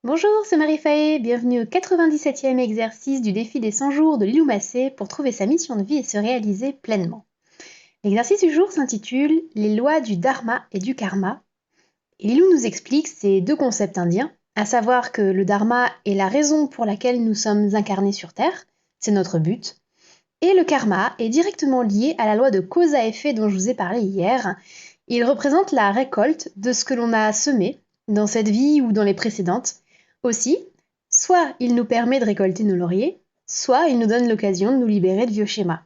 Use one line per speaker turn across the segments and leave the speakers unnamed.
Bonjour, c'est Marie-Faye, bienvenue au 97e exercice du défi des 100 jours de Lilou Massé pour trouver sa mission de vie et se réaliser pleinement. L'exercice du jour s'intitule Les lois du Dharma et du Karma. Et Lilou nous explique ces deux concepts indiens, à savoir que le Dharma est la raison pour laquelle nous sommes incarnés sur Terre, c'est notre but, et le Karma est directement lié à la loi de cause à effet dont je vous ai parlé hier. Il représente la récolte de ce que l'on a semé dans cette vie ou dans les précédentes. Aussi, soit il nous permet de récolter nos lauriers, soit il nous donne l'occasion de nous libérer de vieux schémas.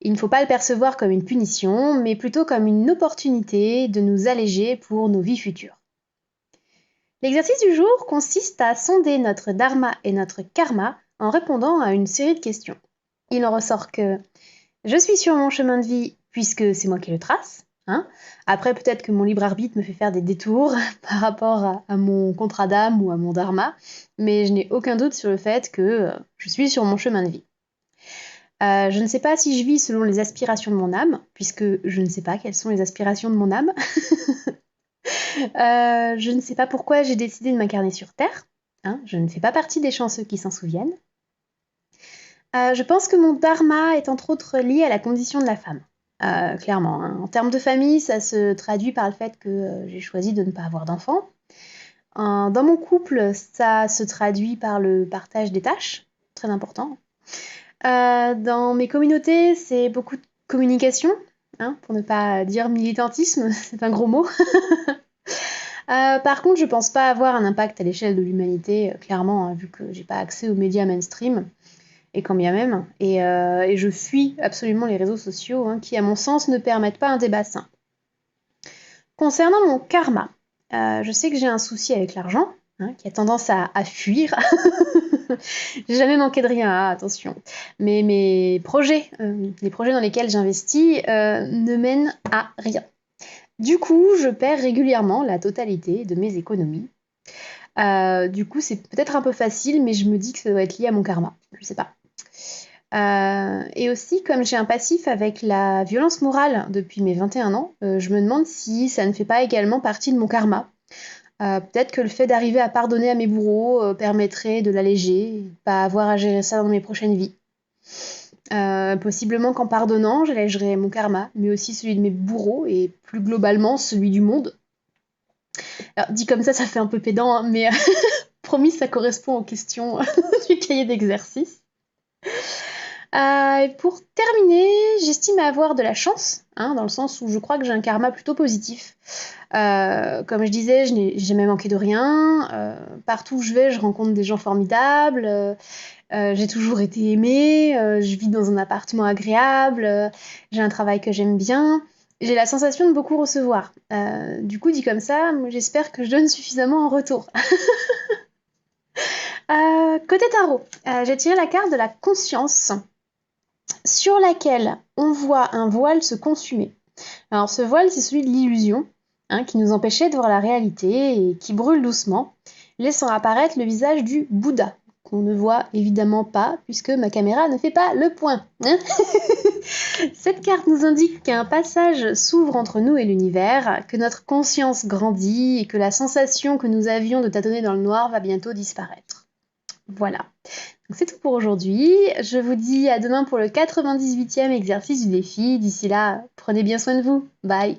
Il ne faut pas le percevoir comme une punition, mais plutôt comme une opportunité de nous alléger pour nos vies futures. L'exercice du jour consiste à sonder notre dharma et notre karma en répondant à une série de questions. Il en ressort que je suis sur mon chemin de vie puisque c'est moi qui le trace. Après, peut-être que mon libre arbitre me fait faire des détours par rapport à mon contrat d'âme ou à mon dharma, mais je n'ai aucun doute sur le fait que je suis sur mon chemin de vie. Je ne sais pas si je vis selon les aspirations de mon âme, puisque je ne sais pas quelles sont les aspirations de mon âme. Je ne sais pas pourquoi j'ai décidé de m'incarner sur Terre. Je ne fais pas partie des chanceux qui s'en souviennent. Je pense que mon dharma est entre autres lié à la condition de la femme. Clairement. En termes de famille, ça se traduit par le fait que j'ai choisi de ne pas avoir d'enfants. Dans mon couple, ça se traduit par le partage des tâches, très important. Dans mes communautés, c'est beaucoup de communication, pour ne pas dire militantisme, c'est un gros mot. Par contre, je pense pas avoir un impact à l'échelle de l'humanité, clairement, vu que j'ai pas accès aux médias mainstream, et quand bien même. Et je fuis absolument les réseaux sociaux, qui, à mon sens, ne permettent pas un débat sain. Concernant mon karma, je sais que j'ai un souci avec l'argent, qui a tendance à fuir. J'ai jamais manqué de rien, attention. Mais mes projets, les projets dans lesquels j'investis, ne mènent à rien. Du coup, je perds régulièrement la totalité de mes économies. Du coup, c'est peut-être un peu facile, mais je me dis que ça doit être lié à mon karma. Je sais pas. Et aussi, comme j'ai un passif avec la violence morale depuis mes 21 ans, je me demande si ça ne fait pas également partie de mon karma. Peut-être que le fait d'arriver à pardonner à mes bourreaux permettrait de l'alléger, pas avoir à gérer ça dans mes prochaines vies. Possiblement qu'en pardonnant, j'allégerai mon karma, mais aussi celui de mes bourreaux et plus globalement celui du monde. Alors, dit comme ça fait un peu pédant, mais promis, ça correspond aux questions du cahier d'exercice. Et pour terminer, j'estime avoir de la chance, dans le sens où je crois que j'ai un karma plutôt positif. Comme je disais, je n'ai jamais manqué de rien. Partout où je vais, je rencontre des gens formidables. J'ai toujours été aimée. Je vis dans un appartement agréable. J'ai un travail que j'aime bien. J'ai la sensation de beaucoup recevoir. Du coup, dit comme ça, j'espère que je donne suffisamment en retour. Côté tarot, j'ai tiré la carte de la conscience, sur laquelle on voit un voile se consumer. Alors ce voile, c'est celui de l'illusion, qui nous empêchait de voir la réalité et qui brûle doucement, laissant apparaître le visage du Bouddha, qu'on ne voit évidemment pas puisque ma caméra ne fait pas le point. Cette carte nous indique qu'un passage s'ouvre entre nous et l'univers, que notre conscience grandit et que la sensation que nous avions de tâtonner dans le noir va bientôt disparaître. Voilà. Donc c'est tout pour aujourd'hui. Je vous dis à demain pour le 98e exercice du défi. D'ici là, prenez bien soin de vous. Bye.